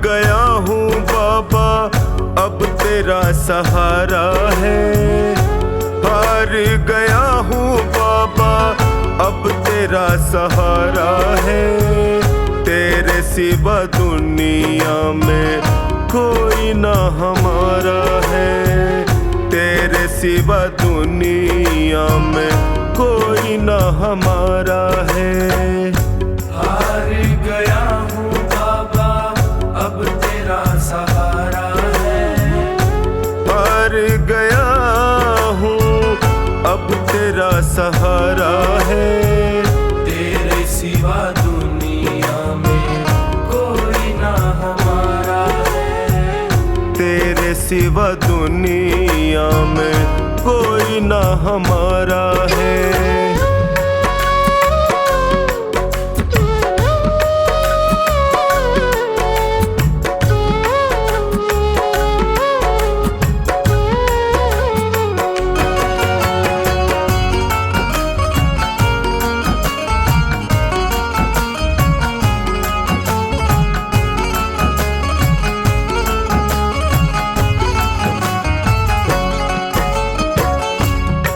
गया हूँ बाबा अब तेरा सहारा है। हार गया हूँ बाबा अब तेरा सहारा है। तेरे सिवा दुनिया में कोई ना हमारा है। तेरे सिवा दुनिया में कोई ना हमारा है। हार गया हूँ बाबा अब तेरा सहारा है। हार गया हूँ अब तेरा सहारा है। तेरे सिवा दुनिया में कोई ना हमारा है। तेरे सिवा दुनिया में कोई ना हमारा है।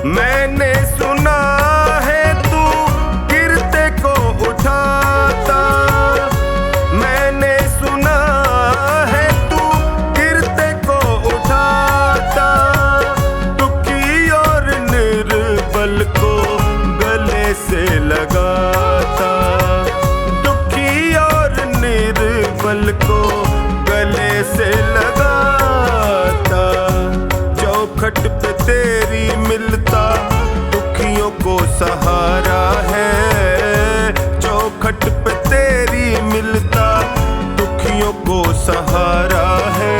मैंने सुना है तू गिरते को उठाता। मैंने सुना है तू गिरते को उठाता। दुखी और निर्बल को गले से लगाता। दुखी और निर्बल को गले से लगाता। चौखट पे तेरी मिलता दुखियों को सहारा है। चौखट पे तेरी मिलता दुखियों को सहारा है।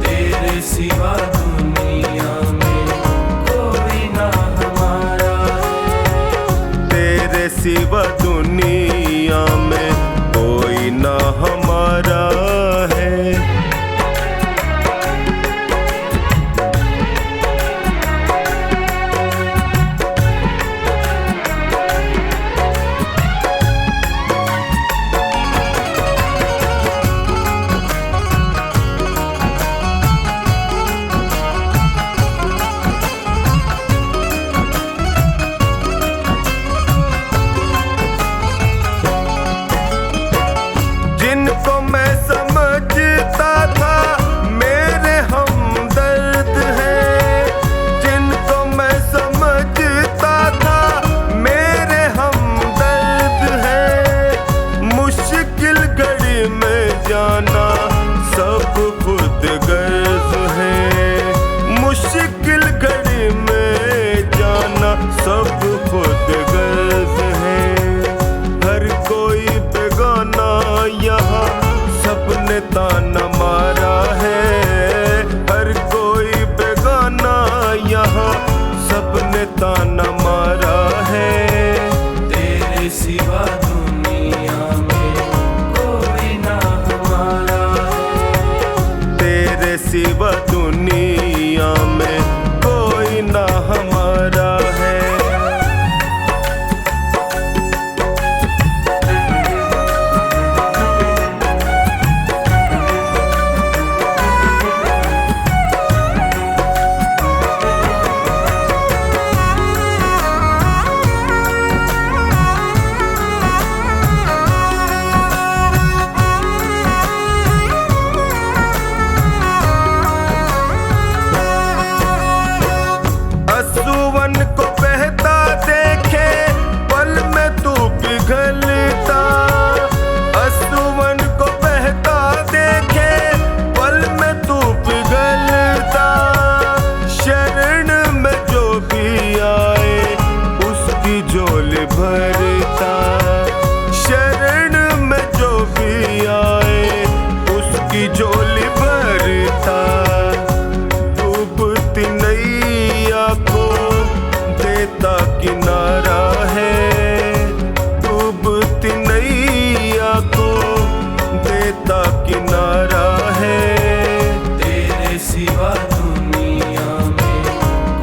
तेरे सिवा दुनिया में कोई ना हमारा है। तेरे सिवा दुनिया में कोई ना हमारा है। जिनको मैं समझता था मेरे हमदर्द हैं। जिनको मैं समझता था मेरे हमदर्द हैं। मुश्किल घड़ी में जाना सब खुद गर्ज है। मुश्किल घड़ी में जाना सब खुद गर्ज है। हर कोई बेगाना यहाँ सबने ताना मारा है। हर कोई बेगाना यहाँ सबने ताना मारा है। तेरे सिवा दुनिया में कोई ना हमारा है। तेरे सिवा दुनिया में कोई ना हमारा है। असुवन को बहता देखे पल में तू पिघलता। असुवन को बहता देखे पल में तू पिघलता। शरण में जो भी आए उसकी झोली भरता। शरण में जो भी आए उसकी झोली भरता। डूबती नैया को देता किनारा है। डूबती नैया को देता किनारा है। तेरे सिवा दुनिया में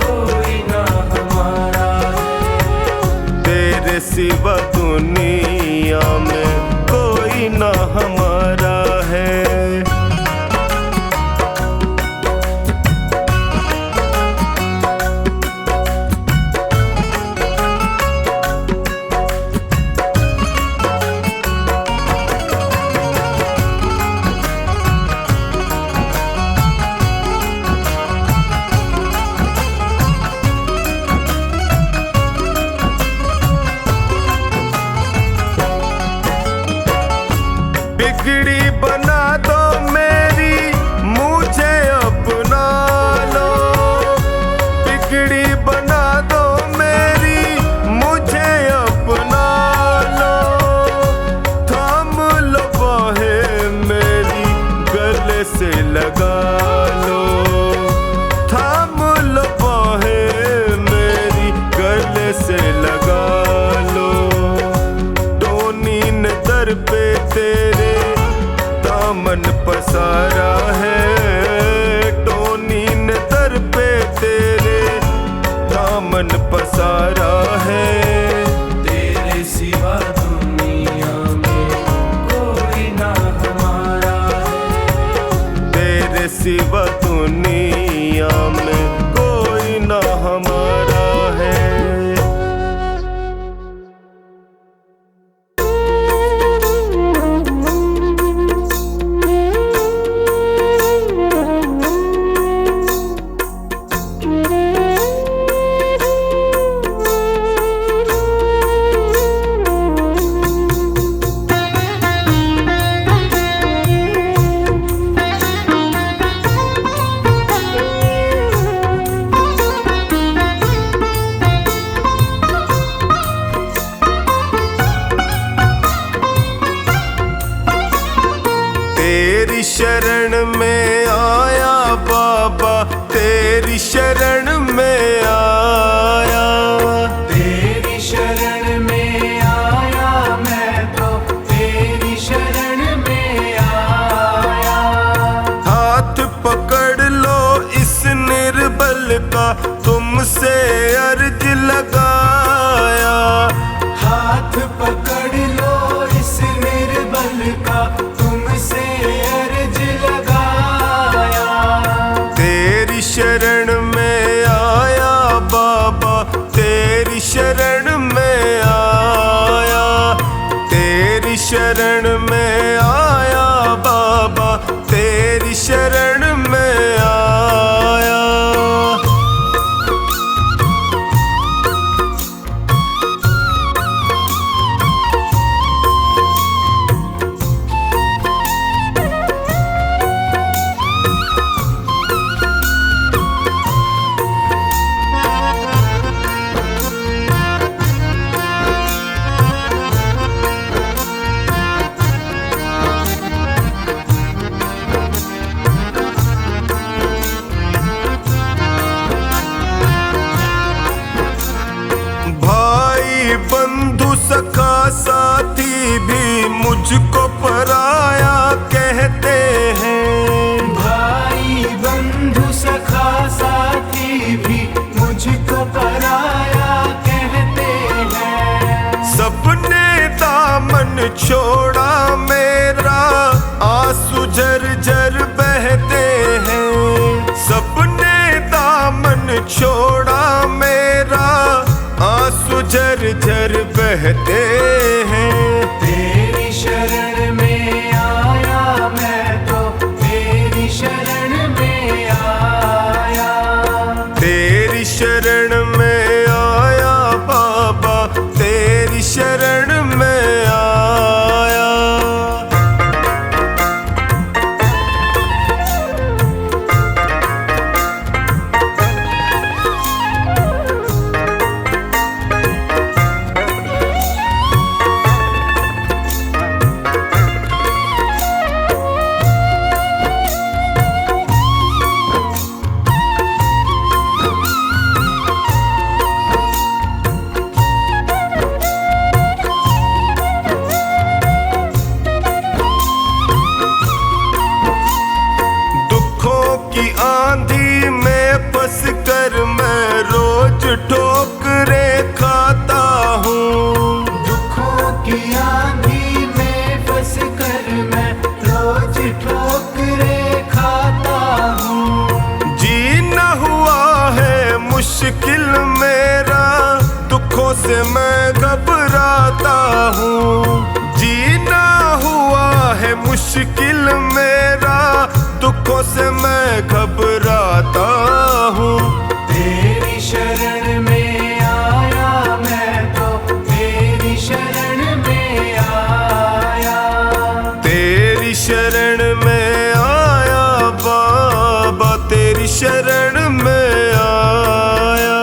कोई ना हमारा है। तेरे सिवा दुनिया में कोई ना हमारा है। लगा लो, थाम लो बाहें मेरी गले से लगा लो। टोनी ने दर पे तेरे दामन पसारा है, टोनी ने दर पे तेरे दामन पसारा है। तेरे सिवा दुनिया में कोई ना हमारा है, तेरे सिवा दुनिया में कोई ना हमारा है। तेरी शरण में आया बाबा, तेरी शरण में आया, तेरी शरण में आया मैं तो तेरी शरण में आया। हाथ पकड़ लो इस निर्बल का तुमसे अर्ज लगाया। हाथ पकड़ लो इस निर्बल का तुमसे अर्ज लगाया। तेरी शरण में आया बाबा, तेरी शरण में आया, तेरी शरण में आया बाबा, तेरी शरण में आया। भाई बंधु सखा साथी भी मुझको पराया कहते हैं। भाई बंधु सखा साथी भी मुझको पराया कहते हैं। सबने दामन छोड़ा मेरा, आंसू झरझर बहते हैं। सबने दामन छोड़ा मेरा, आंसू झरझर बहते हैं। तेरी शरण में आया मैं तो तेरी शरण में आया। तेरी शरण में आया बाबा, तेरी शरण में आया। की आंधी में फंस कर मैं रोज ठोकरे खाता हूँ। दुखों की आंधी में फंस कर मैं रोज ठोकरे खाता हूँ। जीना हुआ है मुश्किल मेरा, दुखों से मैं घबराता हूँ। जीना हुआ है मुश्किल मेरा, दुखों से मैं घबराता हूँ। तेरी शरण में आया मैं तो तेरी शरण में आया। तेरी शरण में आया बाबा, तेरी शरण में आया।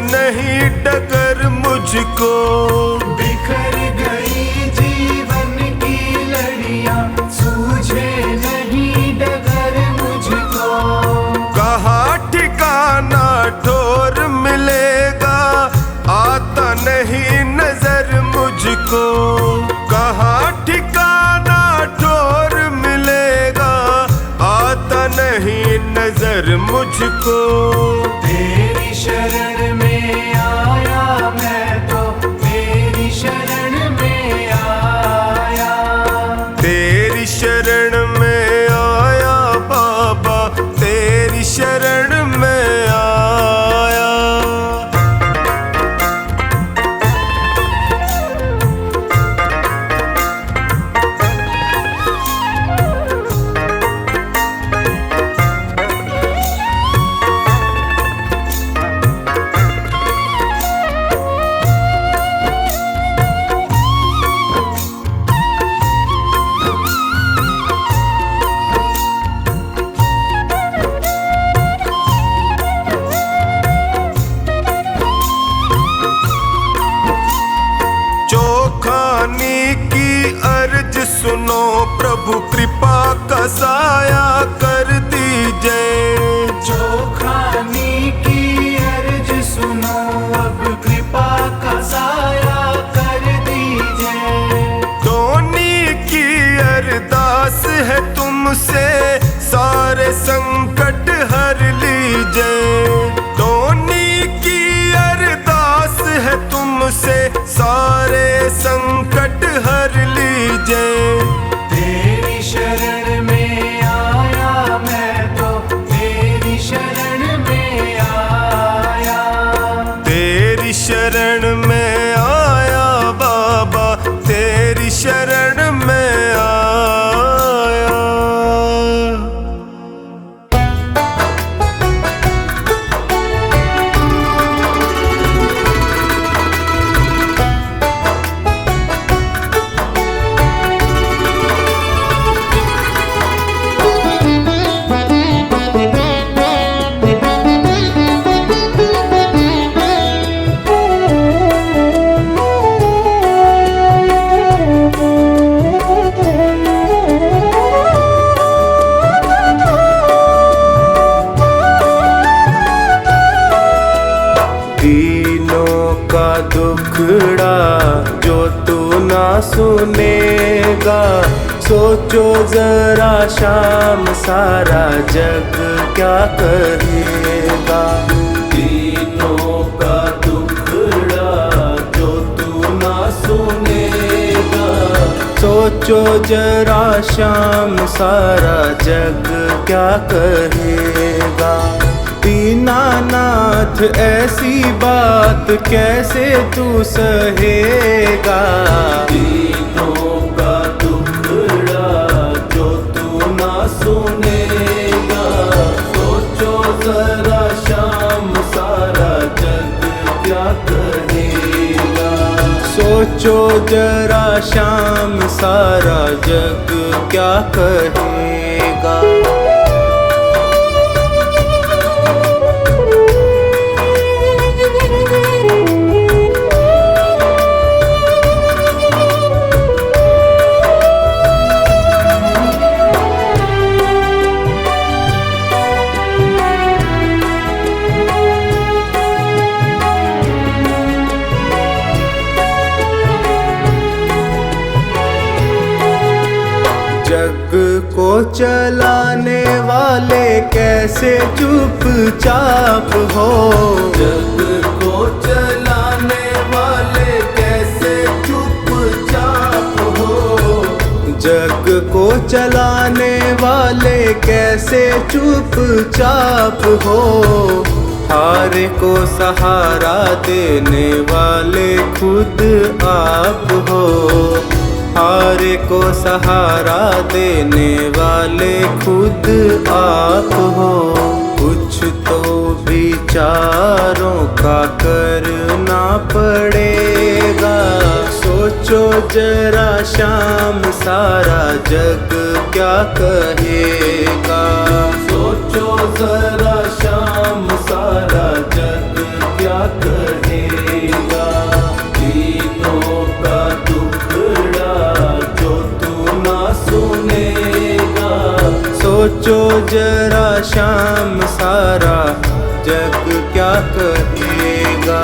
नहीं डगर मुझको। बिखर गई जीवन की लड़ियां, सूझे नहीं डगर मुझको। कहाँ ठिकाना ठोर मिलेगा, आता नहीं नजर मुझको। कहाँ ठिकाना ठोर मिलेगा, आता नहीं नजर मुझको। तेरी शरण में आया मैं तो, तेरी शरण में आया। तेरी शरण में आया बाबा, तेरी शरण में आया। चोखानी की अर्ज सुनो प्रभु, कृपा का साया कर दीजिए। चोखानी की अर्ज सुनो, अब कृपा का साया कर दीजिए। धोनी की अरदास है तुमसे, सारे संकट हर लीजिए। धोनी की अरदास है तुमसे, सारे संकट हर लीजिए। तेरी शरण में आया मैं तो, तेरी शरण में आया। तेरी शरण में आया बाबा, तेरी शरण में आया। दीनों का दुखड़ा जो तू ना सुनेगा, सोचो जरा शाम सारा जग क्या कहेगा। दीनों का दुखड़ा जो तू ना सुनेगा, सोचो जरा शाम सारा जग क्या कहेगा। दीनानाथ ऐसी बात कैसे तू सहेगा। दीनों का दुखड़ा जो तू ना सुनेगा, सोचो जरा शाम सारा जग क्या कहेगा। सोचो जरा शाम सारा जग क्या कहेगा। जग को चलाने वाले कैसे चुपचाप हो। जग को चलाने वाले कैसे चुपचाप हो। जग को चलाने वाले कैसे चुपचाप हो। हारे को सहारा देने वाले खुद आप हो। हारे को सहारा देने वाले खुद आप हो। कुछ तो विचारों का करना पड़ेगा। सोचो जरा शाम सारा जग क्या कहेगा। सोचो जरा शाम सारा जग क्या कहेगा। कहेगा। दीनों का दुखड़ा जो तू ना सुनेगा। सोचो जरा शाम सारा जग क्या कहेगा।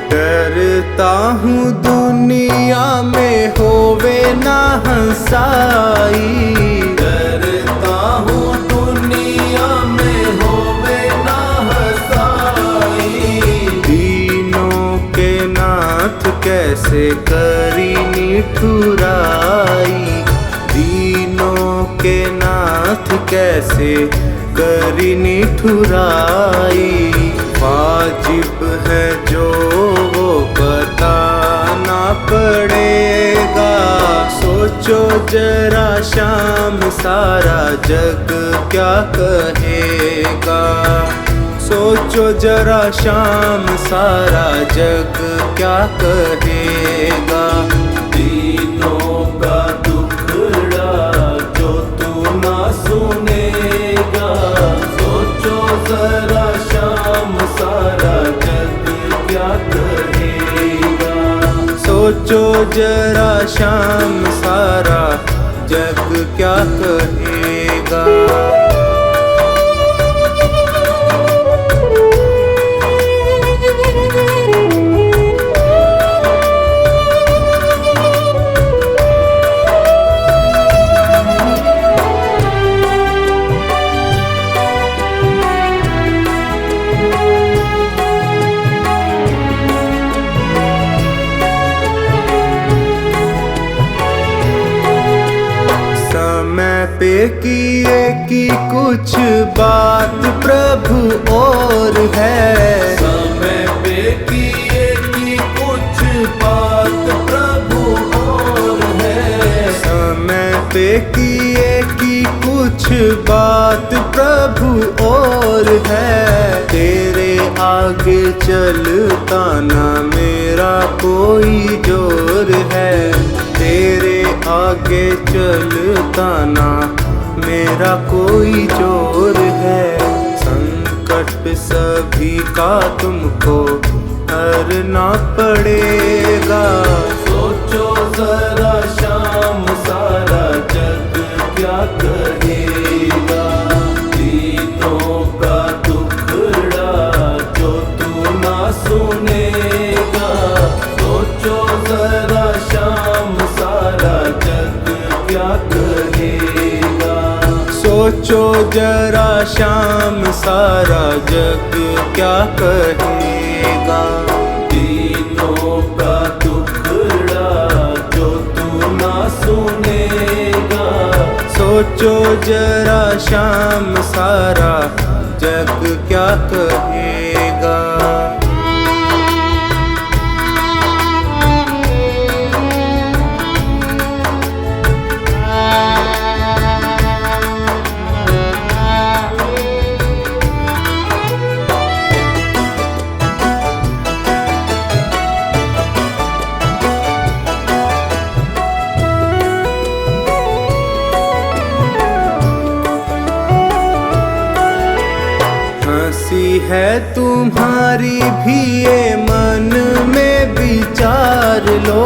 डरता हूँ दुनिया में होवे ना हंसाई। डरता हूँ दुनिया में होवे ना हंसाई। दीनों के नाथ कैसे करी निठुराई। दीनों के नाथ कैसे करी निठुराई। वाजिब है जो वो बताना पड़ेगा। सोचो जरा शाम सारा जग क्या कहेगा। सोचो जरा शाम सारा जग क्या कहेगा। दीनों का दुखड़ा जो तू ना सुनेगा। सोचो जरा शाम सारा जग क्या कहेगा। सोचो जरा शाम सारा जग क्या कहेगा। पे किए की कुछ बात प्रभु और है। समय पे किए की कुछ बात प्रभु और है। समय पे किए की कुछ बात प्रभु और है। तेरे आगे चलता ना मेरा कोई जोर है। तेरे आगे चलता ना मेरा कोई जोर है। संकट सभी का तुमको हरना पड़ेगा। सोचो जरा शाम सारा जग क्या कहेगा। दीनों का दुखड़ा जो तू ना सुनेगा। सोचो जरा शाम सारा जग क्या कहेगा। सोचो जरा शाम सारा जग क्या कहेगा। दीनों का दुखड़ा जो तू ना सुनेगा। सोचो जरा शाम सारा जग क्या कहेगा। हंसी है तुम्हारी भी ये मन में विचार लो।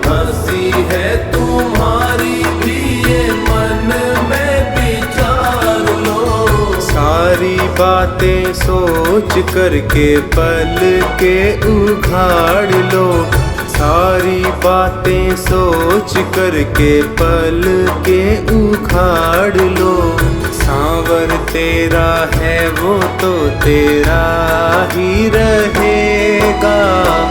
हंसी है तुम्हारी भी ये मन में विचार लो। सारी बातें सोच करके पल के उघाड़ लो। सारी बातें सोच करके पल के उखाड़ लो। सांवर तेरा है वो तो तेरा ही रहेगा।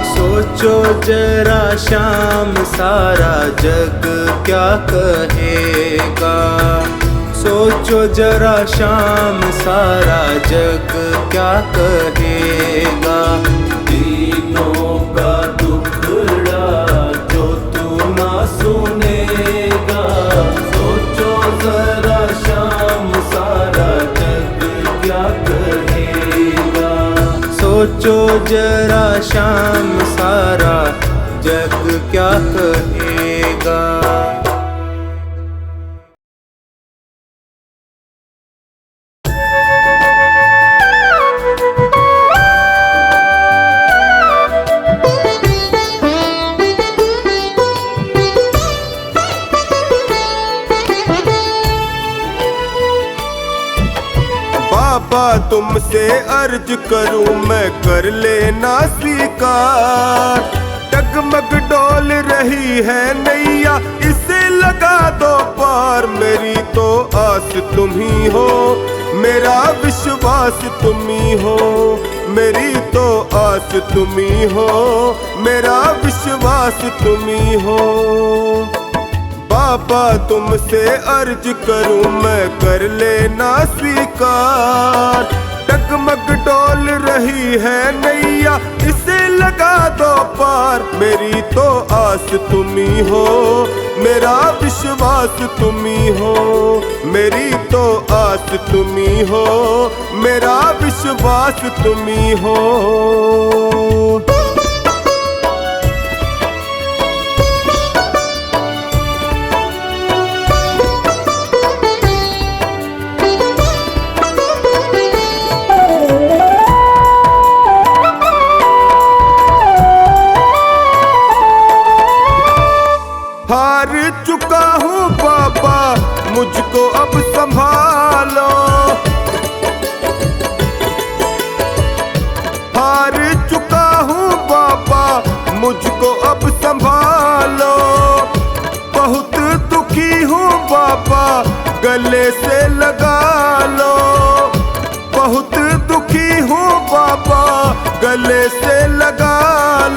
सोचो जरा शाम सारा जग क्या कहेगा। सोचो जरा शाम सारा जग क्या कहेगा। दीनों का दुखड़ा सोचो जरा श्याम, सारा जग क्या कहेगा। बाबा तुमसे अर्ज करूं मैं, कर लेना स्वीकार। डगमग डोल रही है नैया, इसे लगा दो पार। मेरी तो आस तुम ही हो, मेरा विश्वास तुम ही हो। मेरी तो आस तुम ही हो, मेरा विश्वास तुम ही हो। बाबा तुमसे अर्ज करूं मैं, कर लेना स्वीकार। डगमग डोल रही है नैया, इसे लगा दो पार। मेरी तो आस तुम ही हो, मेरा विश्वास तुम ही हो। मेरी तो आस तुम ही हो, मेरा विश्वास तुम ही हो। हार चुका हूँ बाबा, मुझको अब संभालो। हार चुका हूँ बाबा, मुझको अब संभालो। बहुत दुखी हूँ बाबा, गले से लगा लो। बहुत दुखी हूँ बाबा, गले से लगा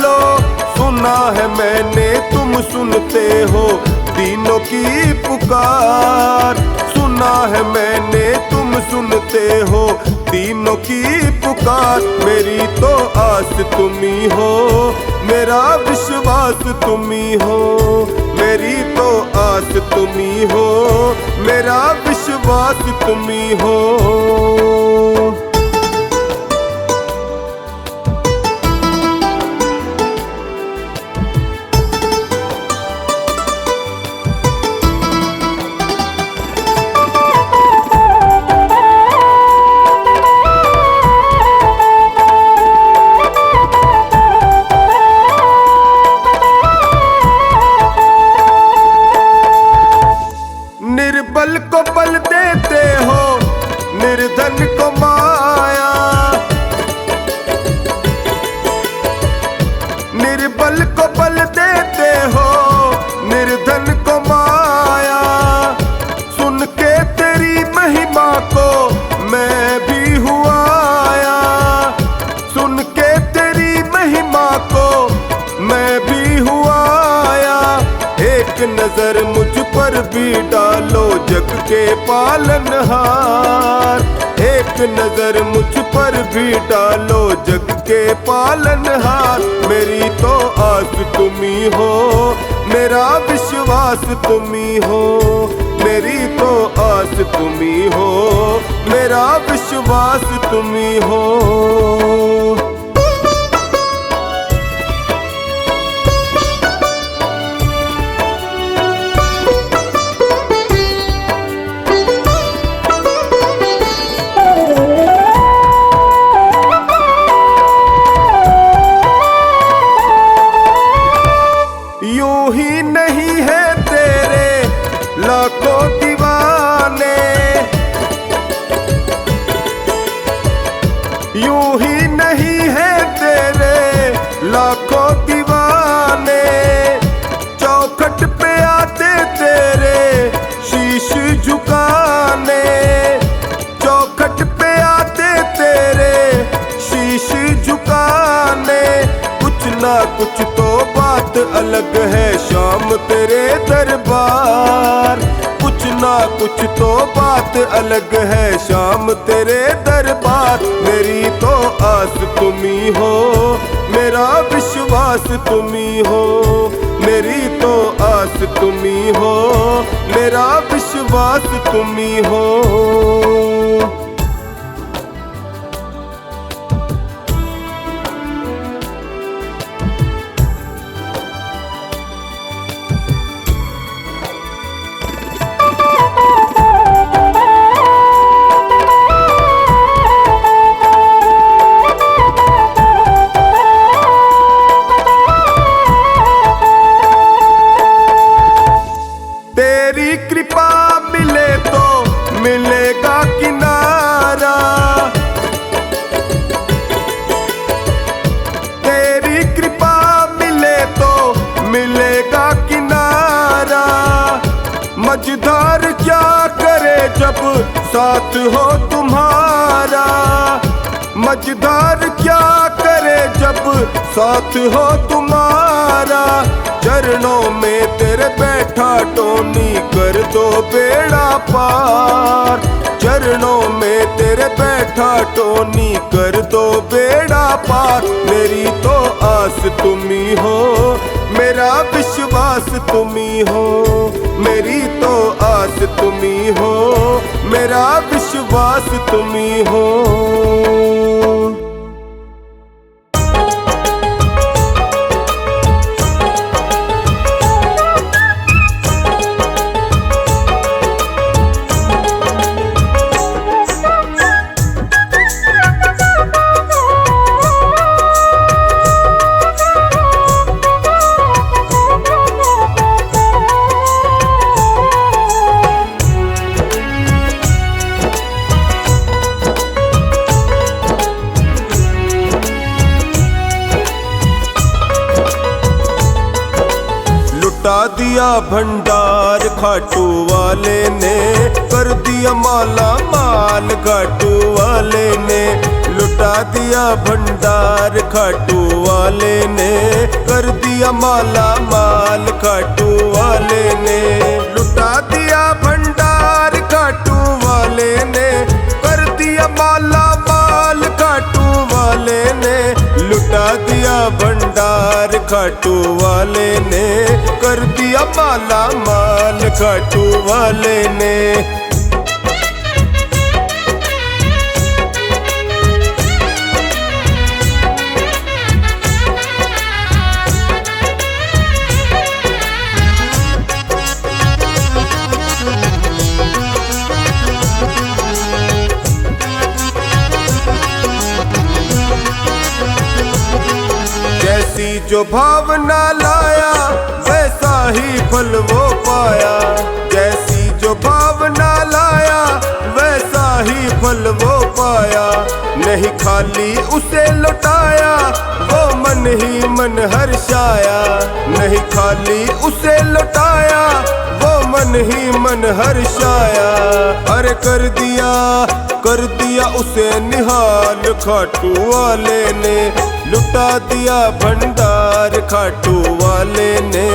लो। सुना है मैंने तुम सुनते हो दीनों की पुकार। सुना है मैंने तुम सुनते हो दीनों की पुकार। मेरी तो आस तुम ही हो, मेरा विश्वास तुम ही हो। मेरी तो आस तुम ही हो, मेरा विश्वास तुम ही हो। निर्बल को बल देते हो, निर्धन को माया। निर्बल को बल देते हो, निर्धन को माया। सुन के तेरी महिमा को मैं भी हुआ आया। सुन के तेरी महिमा को मैं भी हुआ आया। एक नजर मुझ पर भी डालो जग के पालनहार। एक नजर मुझ पर भी डालो जग के पालनहार। मेरी तो आस तुम ही हो, मेरा विश्वास तुम ही हो। मेरी तो आस तुम ही हो, मेरा विश्वास तुम ही हो। यूं ही नहीं है तेरे लाखों दीवाने। यूं ही नहीं है तेरे लाखों दीवाने। चौखट पे आते तेरे शीश झुकाने। चौखट पे आते तेरे शीश झुकाने। कुछ ना कुछ तो बात अलग है शाम तेरे दरबार। कुछ ना कुछ तो बात अलग है शाम तेरे दरबार। मेरी तो आस तुम ही हो, मेरा विश्वास तुम ही हो। मेरी तो आस तुम ही हो, मेरा विश्वास तुम ही हो। मिलेगा किनारा। मझधार क्या करे जब साथ हो तुम्हारा, मझधार क्या करे जब साथ हो तुम्हारा। चरणों में तेरे बैठा टोनी कर दो बेड़ा पार, चरणों में तेरे बैठा टोनी कर दो बेड़ा पार। मेरी तो आस तुम्ही हो, मेरा विश्वास तुम्ही हो, मेरी तो आस तुम्ही हो, मेरा विश्वास तुम्ही हो। लुटा दिया भंडार खाटू वाले ने, कर दिया माला माल खाटू वाले ने। लुटा दिया भंडार खाटू वाले ने, कर दिया माला माल खाटू वाले ने। लुटा दिया भंडार खाटू वाले ने, कर दिया माला माल खाटू वाले ने। लुटा दिया भंडार खाटू वाले ने, कर दिया माला माल खाटू वाले ने। जैसी जो भावना लाया वैसा ही फल वो पाया, जैसी जो भावना लाया वैसा ही फल वो पाया। नहीं खाली उसे लौटाया वो मन ही मन हर्षाया, नहीं खाली उसे लौटाया वो मन ही मन हर्षाया। अरे कर दिया उसे निहाल खाटू वाले ने, लुटा दिया भंडार खाटू वाले ने,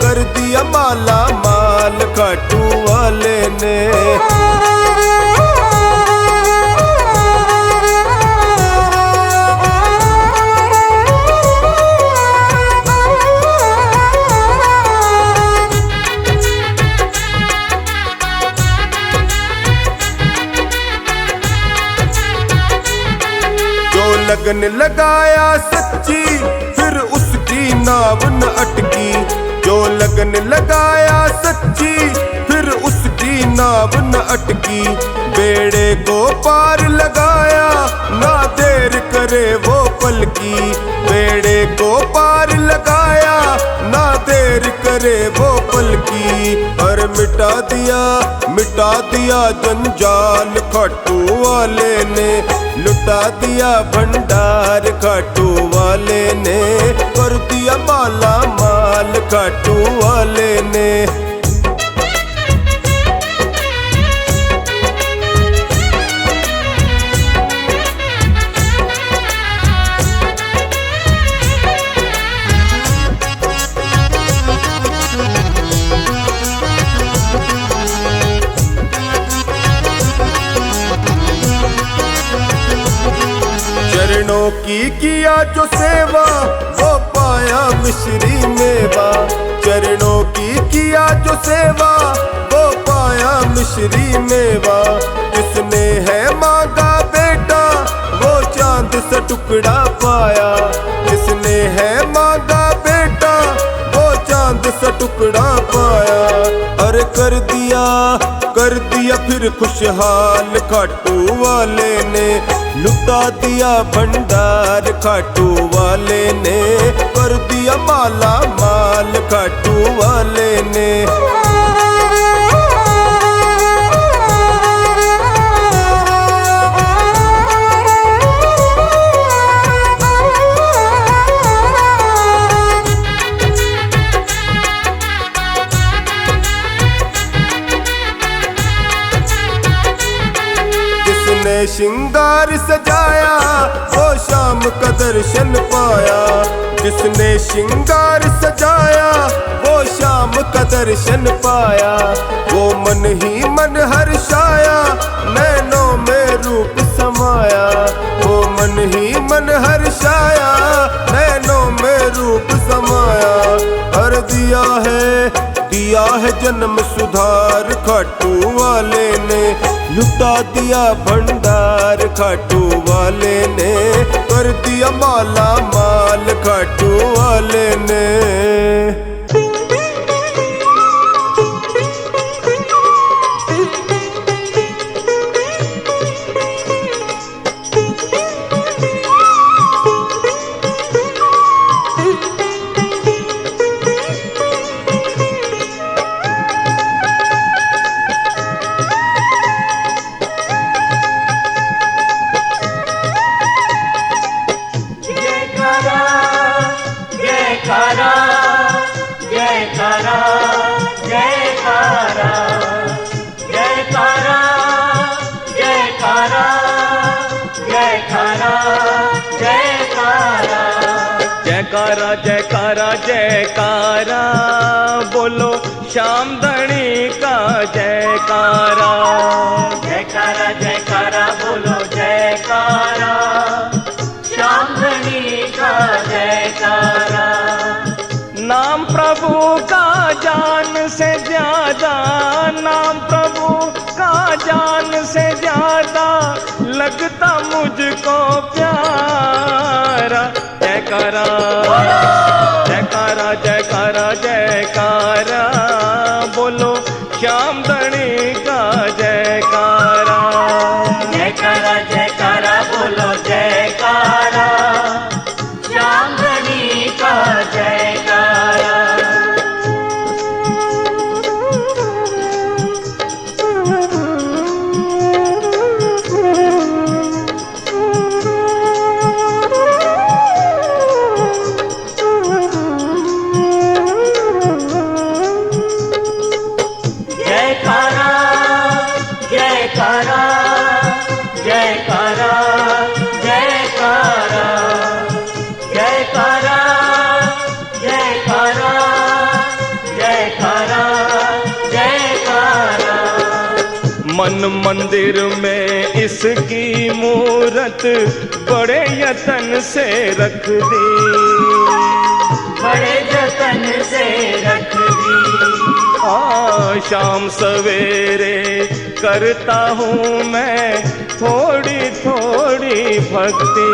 कर दिया माला माल खाटू वाले ने। लगन लगाया सच्ची फिर उसकी नाव न अटकी, जो लगन लगाया सच्ची फिर उसकी नाव न अटकी। बेड़े को पार लगाया ना देर करे वो पलकी, बेड़े को पार लगाया ना देर करे वो पलकी। और मिटा दिया जंजाल खाटू वाले ने, लुटा दिया भंडार खाटू वाले ने, कर दिया माला माल खाटू वाले ने। चरणों की किया जो सेवा वो पाया मिश्री मेवा, चरणों की किया जो सेवा वो पाया मिश्री मेवा। जिसने है मांगा बेटा वो चांद सा टुकड़ा पाया, जिसने है मांगा बेटा वो चांद सा टुकड़ा पाया। अरे कर दिया फिर खुशहाल खाटू वाले ने, लुटा दिया भंडार खाटू वाले ने, कर दिया माला माल खाटू वाले ने। श्रृंगार सजाया वो शाम का दर्शन पाया। जिसने श्रृंगार सजाया वो शाम का दर्शन पाया। वो मन ही मन हर्षाया नैनों में रूप समाया। वो मन ही मन हर्षाया नैनों में रूप समाया। हर दिया है जन्म सुधार खाटू वाले ने। लुटा दिया भंडार खाटू वाले ने। कर दिया माला माल खाटू वाले ने। जयकारा जयकारा जयकारा बोलो श्याम धनी का जयकारा। जयकारा जयकारा बोलो जयकारा श्याम धनी का जयकारा। नाम प्रभु का जान से ज्यादा, नाम प्रभु का जान से ज्यादा लगता मुझको प्यारा। जयकारा जयकारा जयकारा जयकारा बोलो श्याम धनी का जयकारा। जयकारा जयकारा बोलो जयकारा श्याम धनी का जयकारा। मन मंदिर में इसकी मूरत बड़े यतन से रख दी। बड़े जतन से रख दी। शाम सवेरे करता हूँ मैं थोड़ी थोड़ी भक्ति।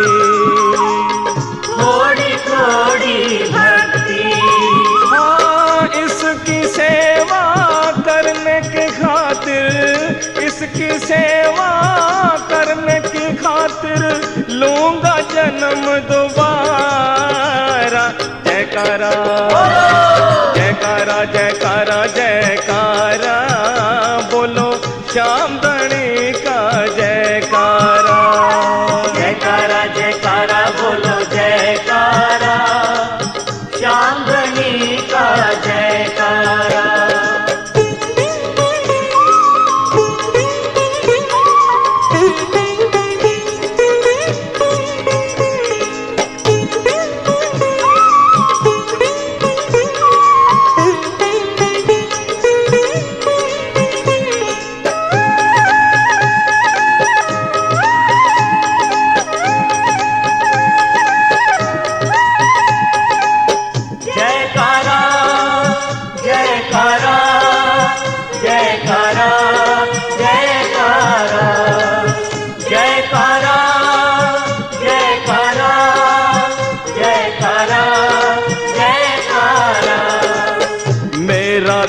थोड़ी थोड़ी भक्ति। इसकी सेवा करने की खातिर, इसकी सेवा करने की खातिर लूंगा जन्म दोबारा। जयकारा जयकारा जयकारा जयकारा बोलो श्याम धनी का जयकारा। जयकारा जयकारा बोलो जयकारा श्याम धनी का जयकारा।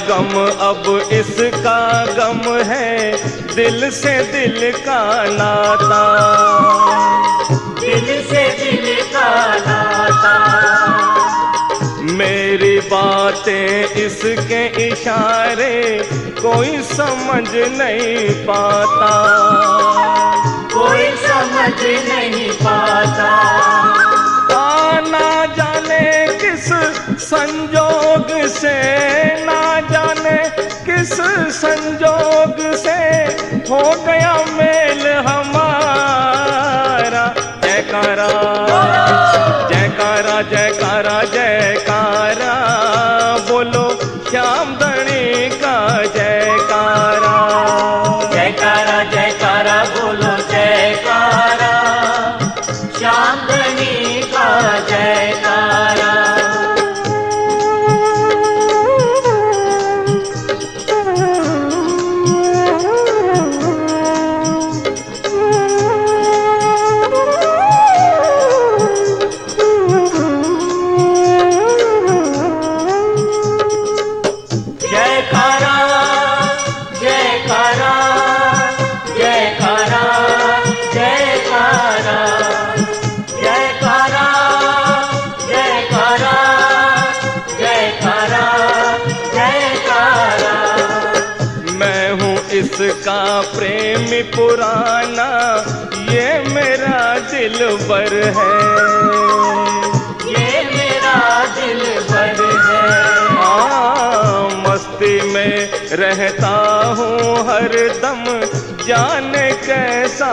गम अब इसका गम है दिल से दिल का नाता। दिल से दिल का नाता। मेरी बातें इसके इशारे कोई समझ नहीं पाता। कोई समझ नहीं पाता। ना जाने किस संजोग से, ना जाने किस संजोग से हो गया मेल हमारा। श्याम धनी का जयकारा। जयकारा जयकारा बोलो जयकारा, श्याम धनी का जयकारा। जयकारा जयकारा जयकारा जयकारा जयकारा जयकारा जयकारा जयकारा। मैं हूँ इसका प्रेमी पुराना, ये मेरा दिलबर है, ये मेरा दिलबर है। मस्ती में रहता हूँ हरदम, जाने कैसा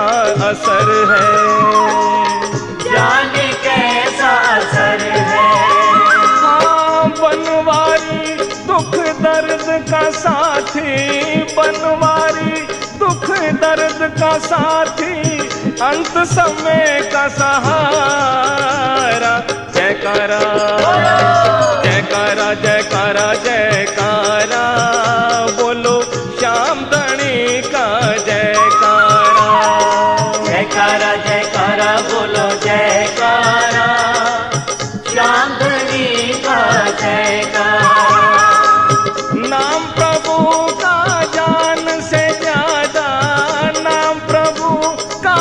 असर है, जाने कैसा असर है। हाँ बनवारी दुख दर्द का साथी, बनवारी दुख दर्द का साथी, अंत समय का सहारा। जयकारा जयकारा जयकारा जयकारा, बोलो श्याम धनी का जयकारा। जयकारा जयकारा बोलो जयकारा, श्याम धनी का जयकारा। नाम प्रभु का जान से ज्यादा, नाम प्रभु का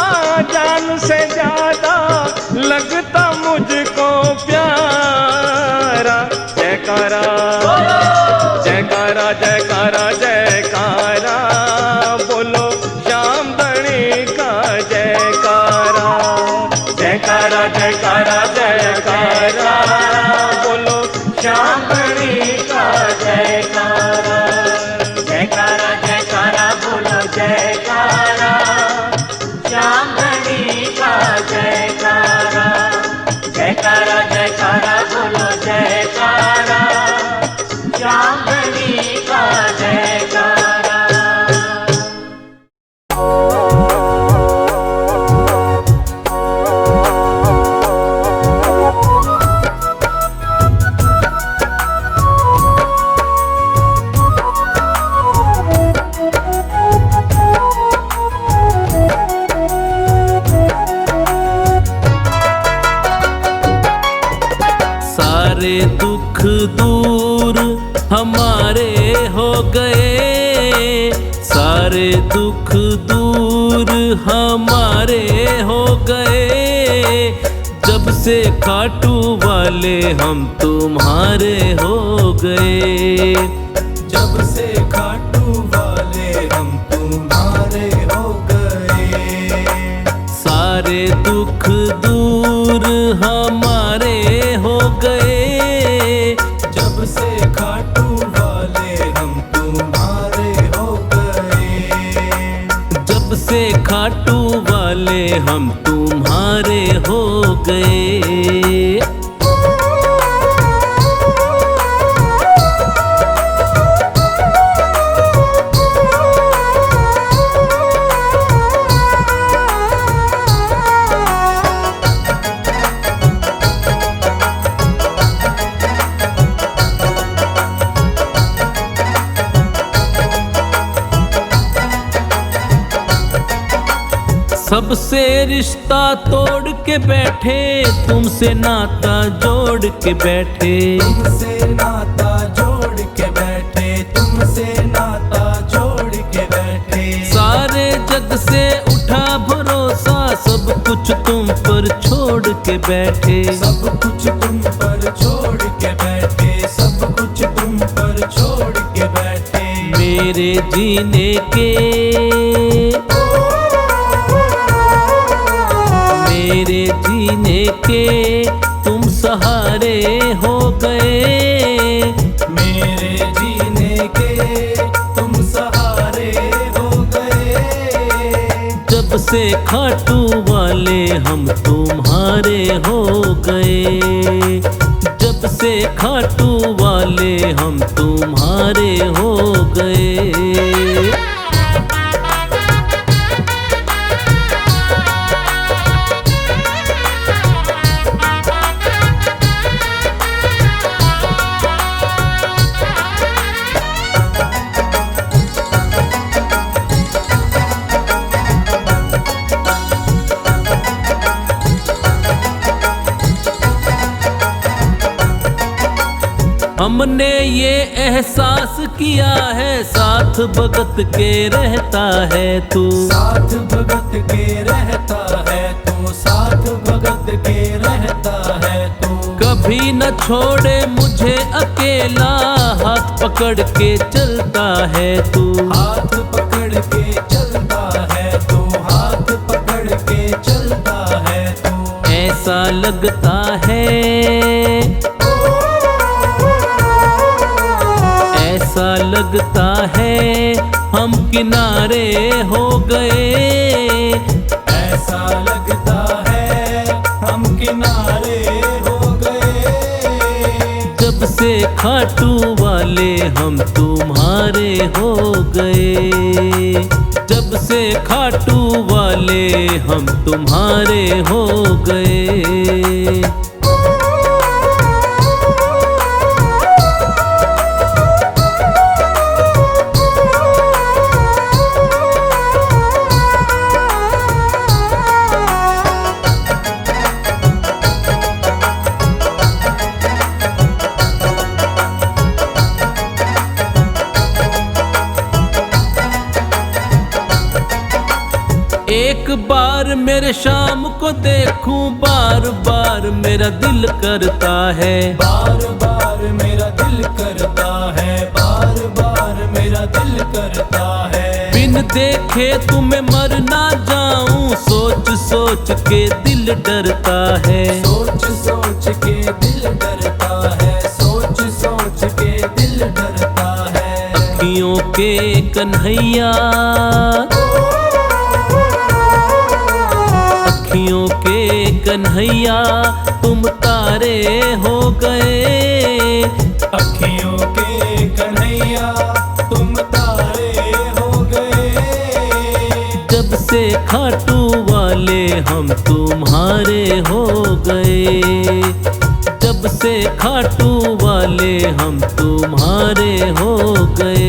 जान से ज्यादा, लगता मुझको प्यारा। जयकारा जयकारा जयकारा जयकारा, बोलो श्याम धनी का जयकारा। जयकारा जयकारा जयकारा, बोलो श्याम धनी का जयकारा। जयकारा जयकारा बोलो जयकारा, श्याम धनी का जयकारा। जयकारा जयकारा बोलो जयकारा, श्याम धनी का जयकारा। सारे दुख दूर हमारे हो गए, सारे दुख दूर हमारे हो गए, जब से खाटू वाले हम तुम्हारे हो गए, जब से खाटू वाले हम तुम्हारे हो गए। सारे दुख दूर हमारे हो गए, जब से खाटू वाले हम तुम्हारे हो गए। जब से खाटू वाले हम तुम्हारे हो गए। सबसे रिश्ता तोड़ के बैठे, तुमसे नाता जोड़ के बैठे, तुमसे नाता जोड़ के बैठे, तुमसे नाता जोड़ के बैठे। सारे जग से उठा भरोसा, सब कुछ तुम पर छोड़ के बैठे, सब कुछ तुम पर छोड़ के बैठे, सब कुछ तुम पर छोड़ के बैठे। मेरे जीने के, मेरे जीने के तुम सहारे हो गए, मेरे जीने के तुम सहारे हो गए। जब से खाटू वाले हम तुम्हारे हो गए, जब से से खाटू वाले हम तुम्हारे हो गए। हमने ये एहसास किया है साथ भगत के रहता है तू, साथ भगत के रहता है तू, साथ भगत के रहता है तू। कभी न छोड़े मुझे अकेला, हाथ पकड़ के चलता है तू, हाथ पकड़ के चलता है तू, हाथ पकड़ के चलता है तू। ऐसा लगता है, ऐसा लगता है हम किनारे हो गए। ऐसा लगता है हम किनारे हो गए। जब से खाटू वाले हम तुम्हारे हो गए, जब से खाटू वाले हम तुम्हारे हो गए। एक बार मेरे शाम को देखूं, बार बार मेरा दिल करता है, बार बार मेरा दिल करता है, बार बार मेरा दिल करता है। बिन देखे तुम्हें मर ना जाऊं, सोच सोच के दिल डरता है, सोच सोच के दिल डरता है, सोच सोच के दिल डरता है। अखियों के कन्हैया, अखियों के कन्हैया तुम तारे हो गए। अखियों के कन्हैया तुम तारे हो गए। जब से खाटू वाले हम तुम्हारे हो गए, जब से खाटू वाले हम तुम्हारे हो गए।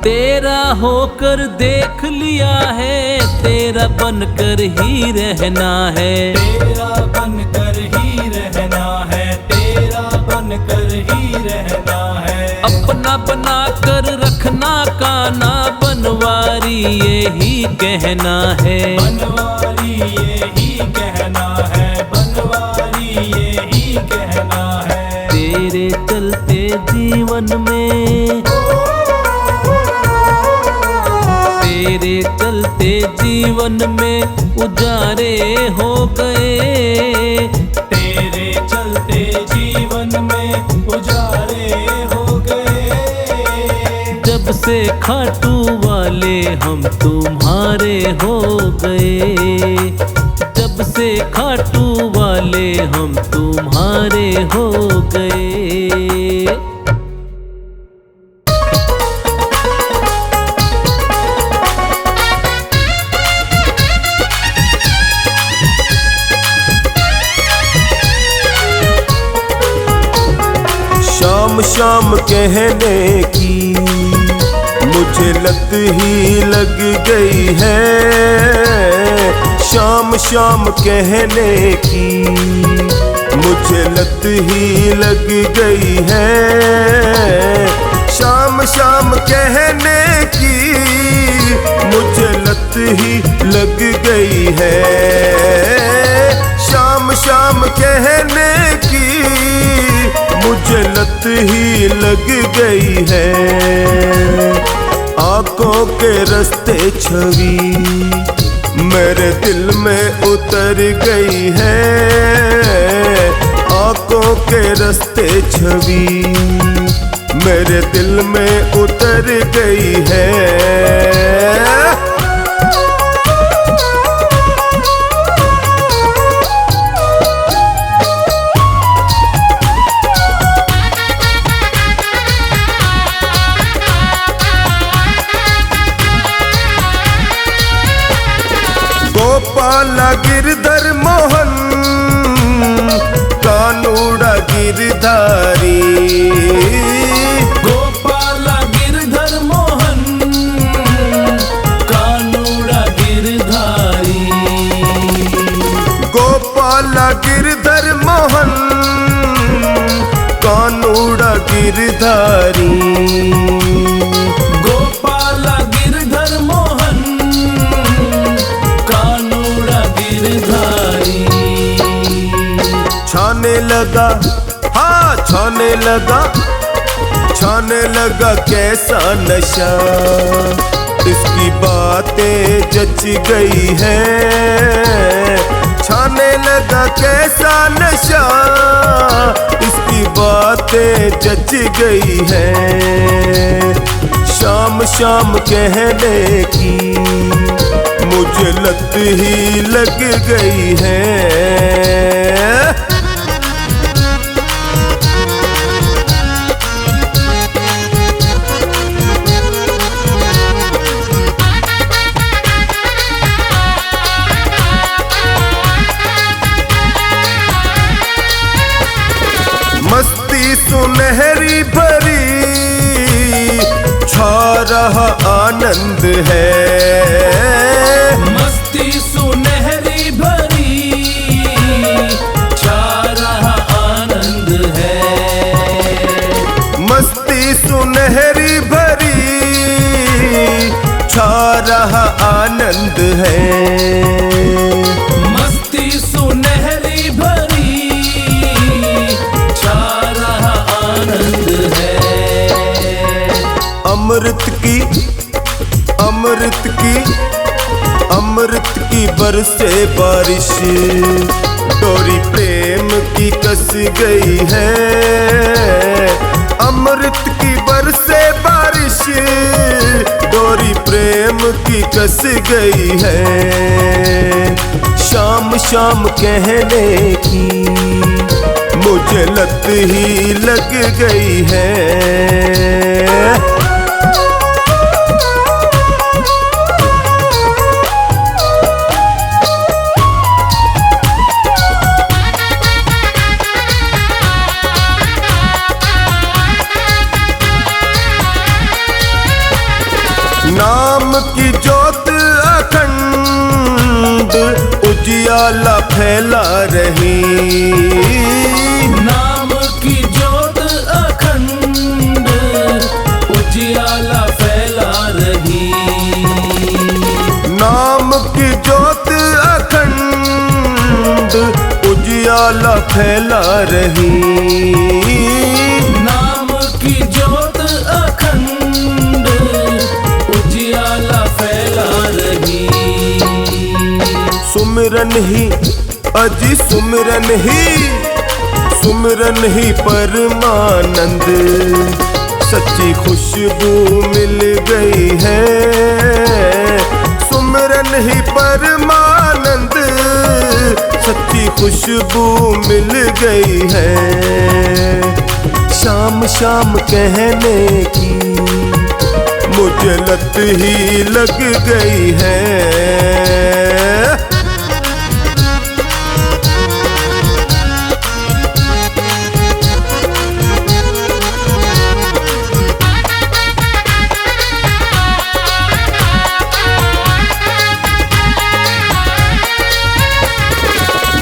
तेरा होकर देख लिया है, तेरा बनकर ही रहना है, तेरा बनकर ही रहना है, तेरा बनकर ही रहना है। अपना बना कर रखना काना, बनवारी यही कहना है, बनवारी यही कहना है, बनवारी यही कहना है। तेरे चलते जीवन में, तेरे चलते जीवन में उजारे हो गए। तेरे चलते जीवन में उजारे हो गए। जब से खाटू वाले हम तुम्हारे हो गए, जब से खाटू वाले हम तुम्हारे हो गए। शाम शाम कहने की मुझे लत ही लग गई है। शाम शाम कहने की मुझे लत ही लग गई है। शाम शाम कहने की मुझे लत ही लग गई है। शाम शाम कहने की मुझे मुझे लत ही लग गई है, आंखों के रास्ते छवि मेरे दिल में उतर गई है, आंखों के रास्ते छवि मेरे दिल में उतर गई है। गोपाला गिरधर मोहन कानूड़ा गिरधारी, गोपाला गिरधर मोहन कानूड़ा गिरधारी, गोपाला गिरधर मोहन कानूड़ा गिरधारी, गोपाला गिरधर मोहन कानूड़ा गिरधारी। छाने लगा, हाँ छाने लगा, छाने लगा कैसा नशा, इसकी बातें जच गई है, छाने लगा कैसा नशा, इसकी बातें जच गई है। शाम शाम कहने की मुझे लत ही लग गई है। मस्ती सुनहरी भरी छा रहा आनंद है, मस्ती सुनहरी भरी छा रहा आनंद है, मस्ती सुनहरी भरी छा रहा आनंद है, मस्ती सुनहरी भरी छा रहा आनंद है। अमृत की, अमृत की, अमृत की बरसे बारिश डोरी प्रेम की कस गई है, अमृत की बरसे बारिश डोरी प्रेम की कस गई है। शाम शाम कहने की मुझे लत ही लग गई है। नाम की ज्योत अखंड उजियाला फैला रही, नाम की ज्योत अखंड उजियाला फैला रही, नाम की ज्योत अखंड उजियाला फैला रही, नाम की ज्योत अखंड उजियाला फैला रही। सुमिरन ही अजी सुमिरन ही, सुमिरन ही परमानंद, सच्ची खुशबू मिल गई है, सुमिरन ही परमानंद, सच्ची खुशबू मिल गई है। शाम शाम कहने की मुझे लत ही लग गई है।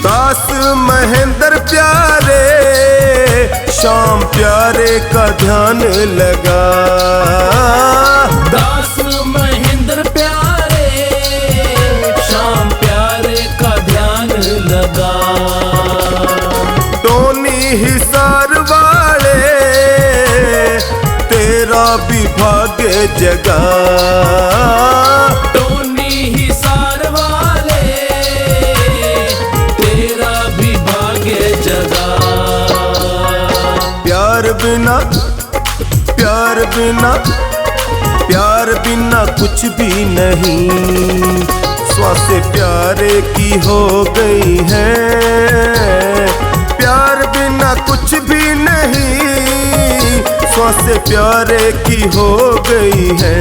दास महेंद्र प्यारे श्याम प्यारे का ध्यान लगा, दास महेंद्र प्यारे श्याम प्यारे का ध्यान लगा, टोनी हिसार वाले जगा। टोनी हिसार वाले तेरा भी भाग्य जगा। प्यार बिना प्यार बिना प्यार बिना कुछ भी नहीं, स्वासे प्यारे की हो गई है। प्यार बिना कुछ भी नहीं, स्वासे प्यारे की हो गई है।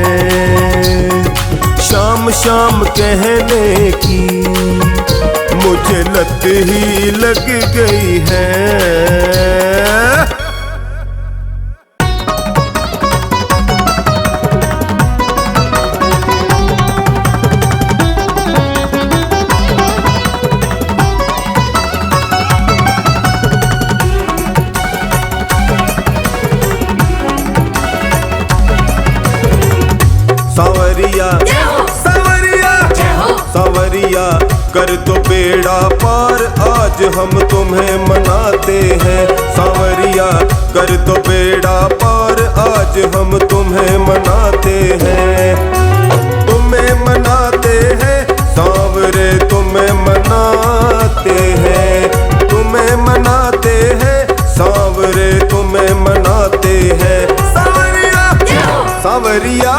शाम शाम कहने की मुझे लत ही लग गई है। सावरिया सावरिया सावरिया कर दो बेड़ा पार, आज हम तुम्हें मनाते हैं। सावरिया कर दो बेड़ा पार, आज हम तुम्हें मनाते हैं। तुम्हें मनाते हैं सांवरे, तुम्हें मनाते हैं। तुम्हें मनाते हैं सांवरे, तुम्हें मनाते हैं। सावरिया सावरिया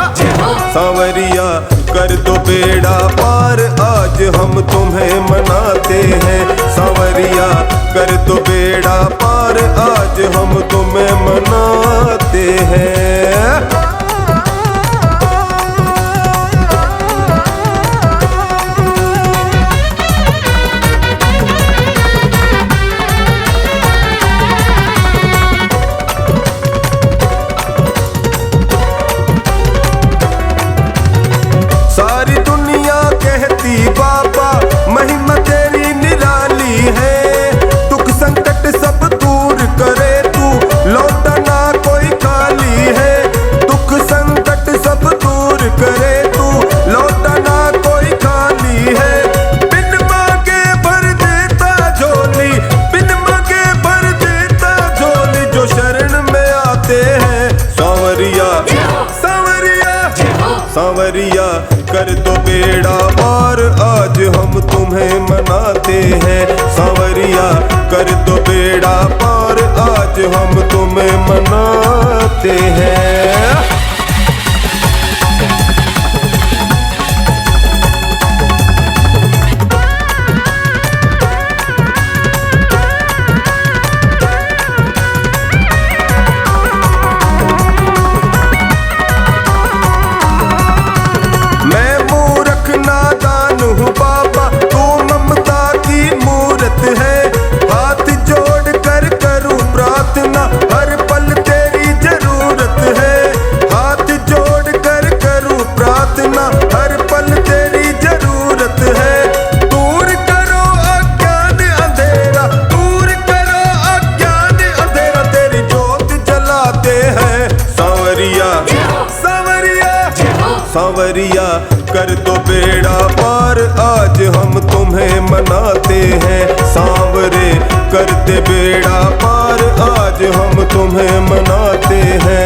सावरिया कर दो बेड़ा पार, आज हम तुम्हें मनाते हैं। सावरिया कर दो बेड़ा पार, आज हम तुम्हें मनाते हैं। सारी दुनिया कहती बाबा महिमा तेरी निराली है। दुख संकट सब दूर करे तू, लौटना कोई खाली है। दुख संकट सब दूर करे तू, लौटना कोई खाली है। बिन मांगे भर देता झोली, बिन मांगे भर देता झोली, जो शरण में आते हैं। सांवरिया सांवरिया सांवरिया कर दो बेड़ा पार, आज हम तुम्हें मनाते हैं। सांवरिया कर दो बेड़ा पार, आज हम तुम्हें मनाते हैं। हर पल तेरी जरूरत है। हाथ जोड़ कर करूं प्रार्थना, हर पल तेरी जरूरत है। दूर करो अज्ञान अंधेरा, दूर करो अज्ञान अंधेरा, तेरी जोत जलाते हैं। सांवरिया सांवरिया सांवरिया कर दो बेड़ा पार, आज हम तुम्हें मनाते हैं। सांवरे कर दे बेड़ा पार, आज हम तुम्हें मनाते हैं।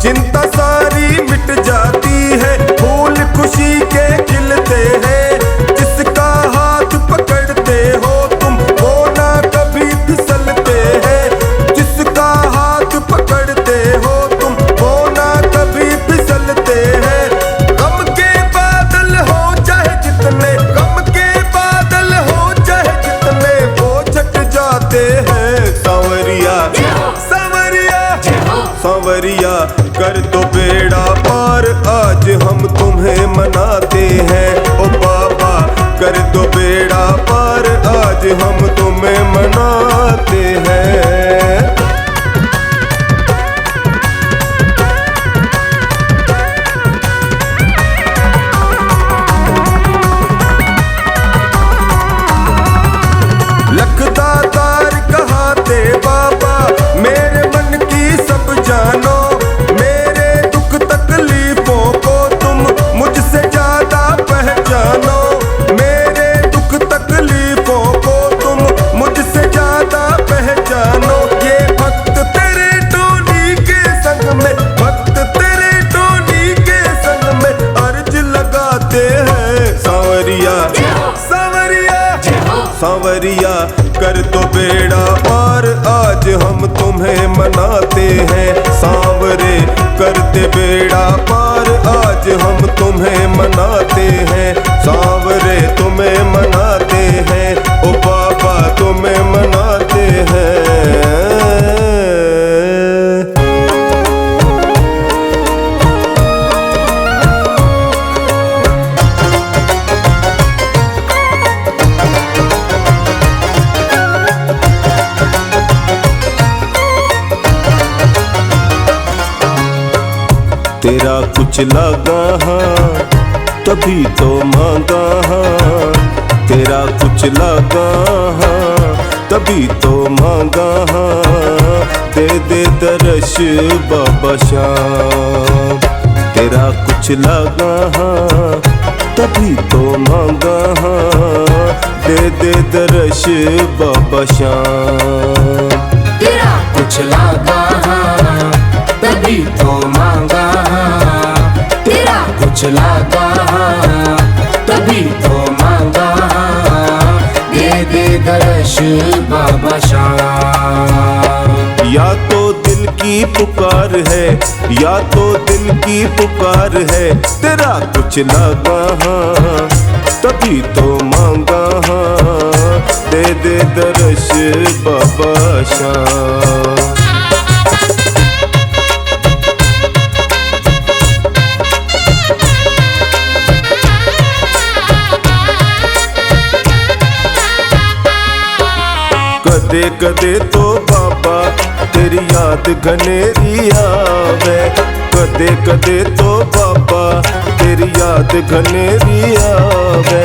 चिंता सारी मिट जाती है, फूल खुशी के खिलते हैं। जिसका हाथ पकड़ते हो तुम, वो ना कभी फिसलते हैं। जिसका हाथ पकड़ते हो तुम, वो ना कभी फिसलते हैं। गम के बादल हो चाहे जितने, गम के बादल हो चाहे जितने, वो छट जाते हैं। सांवरिया सांवरिया सांवरिया कर दो बेड़ा पार, आज हम तुम्हें मनाते हैं। ओ बाबा कर दो बेड़ा पार, आज हम तुम्हें मनाते हैं। लखदातार कहाते बाबा, मेरे मन तुम्हें मनाते हैं सांवरे करते बेड़ा पार। आज हम तुम्हें मनाते हैं सांवरे तुम्हें मनाते हैं, ओ बाबा तुम्हें मनाते हैं। तेरा कुछ लगा हाँ तभी तो मांगा हाँ, तेरा कुछ लगा हाँ तभी तो मांगा हाँ। दे दे दर्श बाबा श्याम। तेरा कुछ लगा हाँ तभी तो मांगा हाँ। दे दे दर्श बाबा श्याम। तेरा कुछ लगा हाँ तभी तो मांगा हाँ। तेरा कुछ लगा हाँ तभी तो मांगा हाँ। दे दे दर्श बाबा श्याम। या तो दिल की पुकार है, या तो दिल की पुकार है। तेरा कुछ लगा हाँ तभी तो मांगा हाँ। दे दे दर्श बाबा श्याम। कदे कदे तो बाबा तेरी याद घनेरी आवे। कदे कदे तो बाबा तेरी याद घनेरी आवे।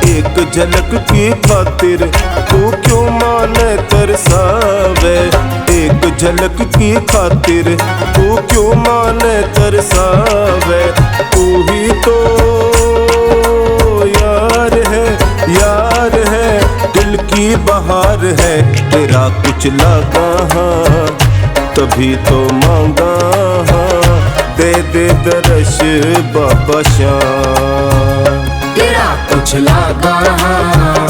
एक झलक की खातिर तू क्यों माने तरसावे। एक झलक की खातिर तू क्यों माने तरसावे। तू ही तो यार है, यार है, दिल की बहार है। तेरा कुछ लगा हाँ तभी तो मांगा हाँ। दे दे दर्श बाबा श्याम। तेरा कुछ लगा हाँ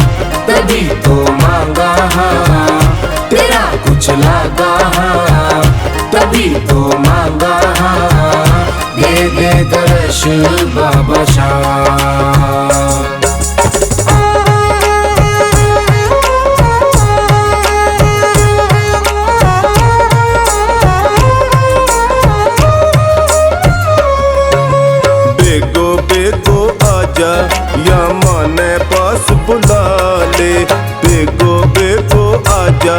तभी तो मांगा हाँ। तेरा कुछ लगा हाँ तभी तो मांगा हाँ। दे दे दर्श बाबा श्याम। या माने पास बुला ले। बेगो बेगो आजा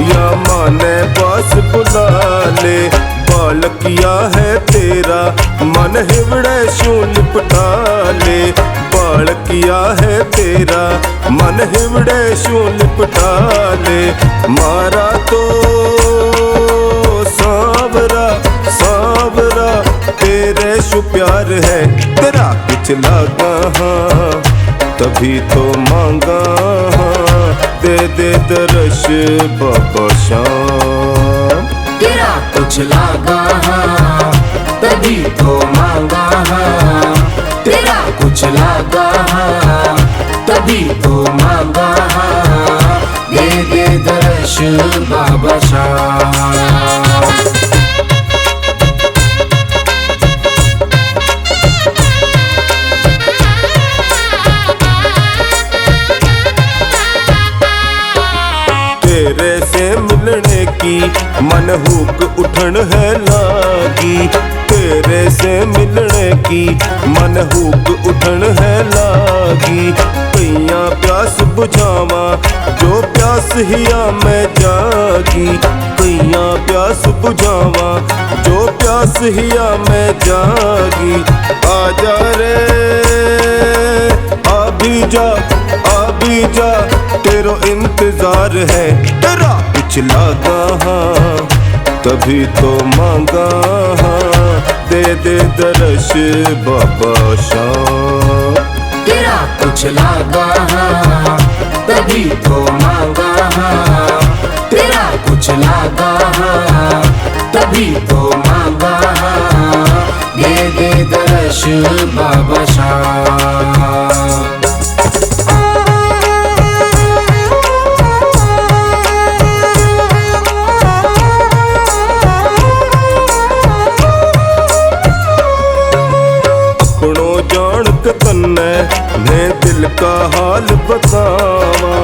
या माने पास बुला ले। बालकिया है तेरा मन हिवड़े शू लिपटा ले। बालकिया है तेरा मन हिवड़े शू लिपटा ले। मारा तो सांवरा सांवरा तेरे शु प्यार है। तेरा कुछ लगा हाँ तभी तो मांगा हाँ। दे दे दर्श बाबा श्याम। तेरा कुछ लगा हाँ तभी तो मांगा हाँ। तेरा कुछ लगा हाँ तभी तो मांगा हाँ। दे दे दर्श बाबा श्याम। तेरे से मिलने की मन हुक उठन है लागी। तेरे से मिलने की मन हुक उठन है लागी। कैया प्यास बुझावा जो प्यास हिया में जागी। कैया प्यास बुझावा जो प्यास हिया में जागी। आजा रे अभी जा अभी जा तेरो इंतजार है। तेरा कुछ लगा हाँ तभी तो मांगा हाँ। दे दे दर्श बाबा श्याम। तेरा कुछ लगा हाँ तभी तो मांगा हाँ। तेरा कुछ लगा हाँ तभी तो मांगा हाँ। दे दे दर्श बाबा श्याम। मैं दिल का हाल बतावा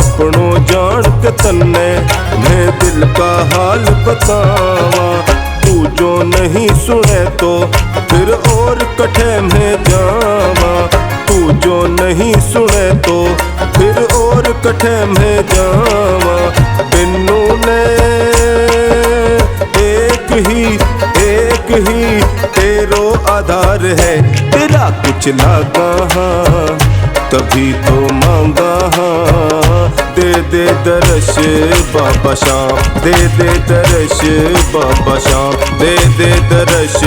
अपनों जान के तन्ने मैं दिल का हाल बतावा तू जो नहीं सुने तो फिर और कठे में जावा तू जो नहीं सुने तो फिर और कठे में जावा बिन्नू ने एक ही तेरो आधार है तेरा कुछ लागा हाँ तभी तो मांगा हाँ दे दे दर्श बाबा शाम दे दे दर्श बाबा शाम दे दे दर्श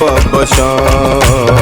बाबा शाम